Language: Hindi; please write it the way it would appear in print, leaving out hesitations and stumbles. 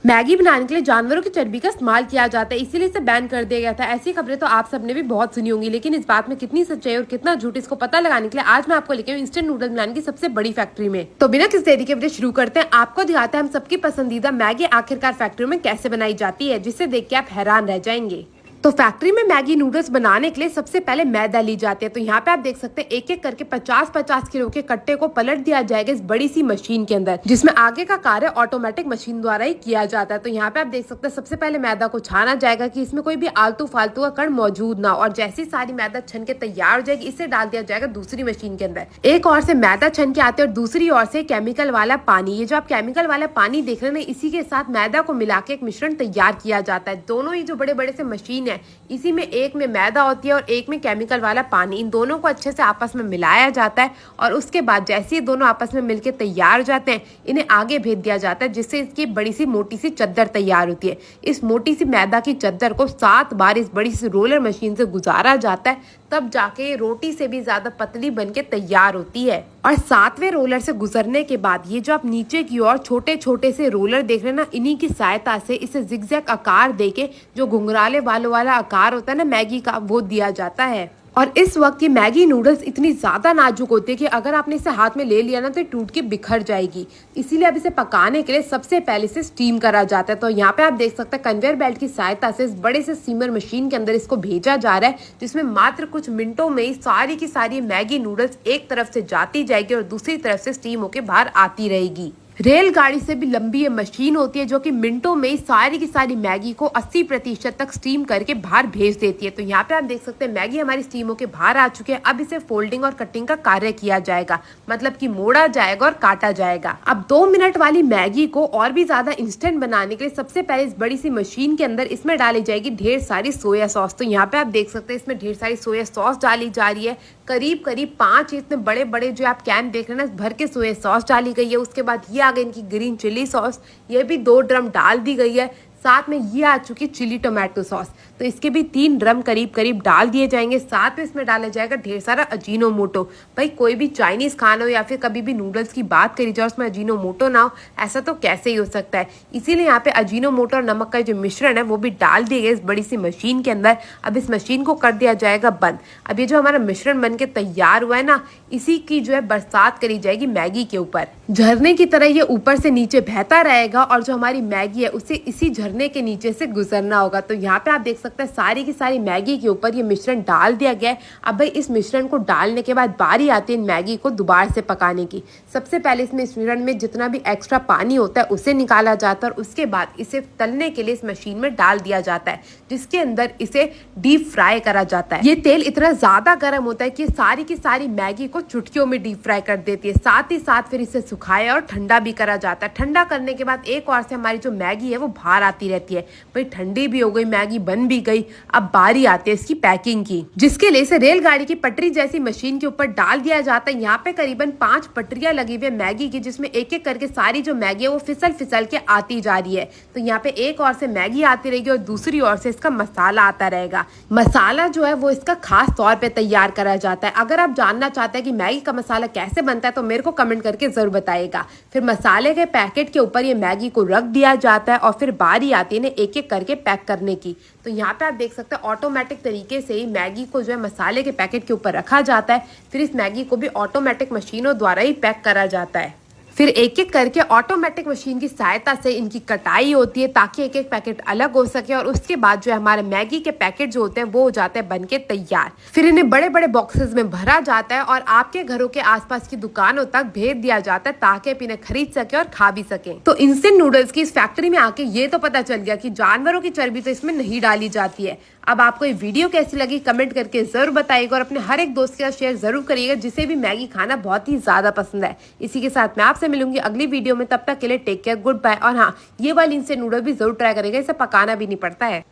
मैगी बनाने के लिए जानवरों की चर्बी का इस्तेमाल किया जाता है, इसीलिए इसे बैन कर दिया गया था। ऐसी खबरें तो आप सबने भी बहुत सुनी होंगी, लेकिन इस बात में कितनी सच्चाई और कितना झूठ, इसको पता लगाने के लिए आज मैं आपको लेके इंस्टेंट नूडल्स बनाने की सबसे बड़ी फैक्ट्री में। तो बिना किसी देरी के वीडियो शुरू करते हैं। आपको दिखाते हैं हम सबकी पसंदीदा मैगी आखिरकार फैक्ट्री में कैसे बनाई जाती है, जिसे देख के आप हैरान रह जाएंगे। तो फैक्ट्री में मैगी नूडल्स बनाने के लिए सबसे पहले मैदा ली जाती है। तो यहाँ पे आप देख सकते हैं एक एक करके 50-50 किलो के कट्टे को पलट दिया जाएगा इस बड़ी सी मशीन के अंदर, जिसमें आगे का कार्य ऑटोमेटिक मशीन द्वारा ही किया जाता है। तो यहाँ पे आप देख सकते हैं सबसे पहले मैदा को छाना जाएगा कि इसमें कोई भी आलतू फालतू का कण मौजूद ना हो, और जैसी सारी मैदा छन के तैयार हो जाएगी इसे डाल दिया जाएगा दूसरी मशीन के अंदर। एक और से मैदा छन के आते हैं और दूसरी ओर से केमिकल वाला पानी। ये जो आप केमिकल वाला पानी देख रहे हैं, इसी के साथ मैदा को मिला के एक मिश्रण तैयार किया जाता है। दोनों ही जो बड़े बड़े से मशीन है, इसी में एक में मैदा होती है और एक में केमिकल वाला पानी। इन दोनों को अच्छे से आपस में मिलाया जाता है और उसके बाद जैसे ये दोनों आपस में मिलकर तैयार हो जाते हैं, इन्हें आगे भेज दिया जाता है, जिससे इसकी बड़ी सी मोटी सी चद्दर तैयार होती है। इस मोटी सी मैदा की चद्दर को 7 बार इस बड़ी सी रोलर मशीन से गुजारा जाता है, तब जाके ये रोटी से भी ज्यादा पतली बनके तैयार होती है। और 7वें रोलर से गुजरने के बाद ये जो आप नीचे की ओर छोटे छोटे से रोलर देख रहे हैं ना, इन्हीं की सहायता से इसे जिगजैग आकार देके जो घुंघराले बालों वाला आकार होता है ना मैगी का, वो दिया जाता है। और इस वक्त ये मैगी नूडल्स इतनी ज्यादा नाजुक होती है कि अगर आपने इसे हाथ में ले लिया ना तो ये टूट के बिखर जाएगी। इसीलिए अब इसे पकाने के लिए सबसे पहले इसे स्टीम करा जाता है। तो यहाँ पे आप देख सकते हैं कन्वेयर बेल्ट की सहायता से इस बड़े से स्टीमर मशीन के अंदर इसको भेजा जा रहा है, जिसमें मात्र कुछ मिनटों में ही सारी की सारी मैगी नूडल्स एक तरफ से जाती जाएगी और दूसरी तरफ से स्टीम होकर बाहर आती रहेगी। रेलगाड़ी से भी लंबी ये मशीन होती है जो कि मिनटों में ही सारी की सारी मैगी को 80% तक स्टीम करके बाहर भेज देती है। तो यहाँ पे आप देख सकते हैं मैगी हमारी स्टीम होके बाहर आ चुकी है। अब इसे फोल्डिंग और कटिंग का कार्य किया जाएगा, मतलब कि मोड़ा जाएगा और काटा जाएगा। अब 2 मिनट वाली मैगी को और भी ज्यादा इंस्टेंट बनाने के लिए सबसे पहले इस बड़ी सी मशीन के अंदर इसमें डाली जाएगी ढेर सारी सोया सॉस। तो यहाँ पे आप देख सकते हैं इसमें ढेर सारी सोया सॉस डाली जा रही है। करीब 5 इतने बड़े बड़े जो आप कैन देख रहे हैं ना, भर के सोया सॉस डाली गई है। उसके बाद ये आ गई इनकी ग्रीन चिली सॉस, ये भी 2 ड्रम डाल दी गई है। साथ में ये आ चुकी चिली टोमेटो सॉस, तो इसके भी 3 ड्रम करीब डाल दिए जाएंगे। साथ में इसमें डाला जाएगा ढेर सारा अजीनोमोटो। भाई कोई भी चाइनीज खाना हो या फिर कभी भी नूडल्स की बात करी जाए उसमें अजीनोमोटो ना हो, ऐसा तो कैसे ही हो सकता है। इसीलिए यहाँ पे अजीनोमोटो और नमक का जो मिश्रण है वो भी डाल दिए गए इस बड़ी सी मशीन के अंदर। अब इस मशीन को कर दिया जाएगा बंद। अब ये जो हमारा मिश्रण बन के तैयार हुआ है ना, इसी की जो है बरसात करी जाएगी मैगी के ऊपर। झरने की तरह ये ऊपर से नीचे बहता रहेगा और जो हमारी मैगी है उसे इसी झरने के नीचे से गुजरना होगा। तो यहाँ पे आप देख सकते हैं सारी की सारी मैगी के ऊपर ये मिश्रण डाल दिया गया है। अब भाई इस मिश्रण को डालने के बाद बारी आती है मैगी को दोबारा से पकाने की। सबसे पहले इसमें इस मिश्रण में जितना भी एक्स्ट्रा पानी होता है उसे निकाला जाता है और उसके बाद इसे तलने के लिए इस मशीन में डाल दिया जाता है, जिसके अंदर इसे डीप फ्राई करा जाता है। ये तेल इतना ज्यादा गर्म होता है कि सारी की सारी मैगी को चुटकियों में डीप फ्राई कर देती है। साथ ही साथ फिर इसे सुखाया और ठंडा भी करा जाता है। ठंडा करने के बाद एक और से हमारी जो मैगी है वो बाहर आती रहती है। भाई ठंडी भी हो गई, मैगी बन भी गई। अब बारी आती है इसकी पैकिंग की, जिसके लिए इसे रेलगाड़ी की पटरी जैसी मशीन के ऊपर डाल दिया जाता है। यहाँ पे करीबन 5 पटरियां लगी हुई है मैगी की, जिसमें एक एक करके सारी जो मैगी है वो फिसल के आती जा रही है। तो यहाँ पे एक और से मैगी आती रहेगी और दूसरी ओर से इसका मसाला आता रहेगा। मसाला जो है वो इसका खास तौर पे तैयार करा जाता है। अगर आप जानना चाहते हैं कि मैगी का मसाला कैसे बनता है तो मेरे को कमेंट करके जरूर बताइएगा। फिर मसाले के पैकेट के ऊपर ये मैगी को रख दिया जाता है और फिर बारी आती है एक एक करके पैक करने की। तो यहाँ पे आप देख सकते हैं ऑटोमेटिक तरीके से ही मैगी को जो है मसाले के पैकेट के ऊपर रखा जाता है। फिर इस मैगी को भी ऑटोमेटिक मशीनों द्वारा ही पैक करा जाता है। फिर एक एक करके ऑटोमेटिक मशीन की सहायता से इनकी कटाई होती है ताकि एक एक पैकेट अलग हो सके, और उसके बाद जो है हमारे मैगी के पैकेट जो होते हैं वो हो जाते हैं बनके तैयार। फिर इन्हें बड़े बड़े बॉक्सेस में भरा जाता है और आपके घरों के आसपास की दुकानों तक भेज दिया जाता है ताकि आप इन्हें खरीद सके और खा भी सके। तो इंस्टेंट नूडल्स की इस फैक्ट्री में आके ये तो पता चल गया कि जानवरों की चर्बी तो इसमें नहीं डाली जाती है। अब आपको ये वीडियो कैसी लगी कमेंट करके जरूर बताइएगा और अपने हर एक दोस्त के साथ शेयर जरूर करिएगा जिसे भी मैगी खाना बहुत ही ज्यादा पसंद है। इसी के साथ मैं आपसे मिलूंगी अगली वीडियो में, तब तक के लिए टेक केयर, गुड बाय। और हाँ, ये वाली इंस्टेंट नूडल भी जरूर ट्राई करेगा, इसे पकाना भी नहीं पड़ता है।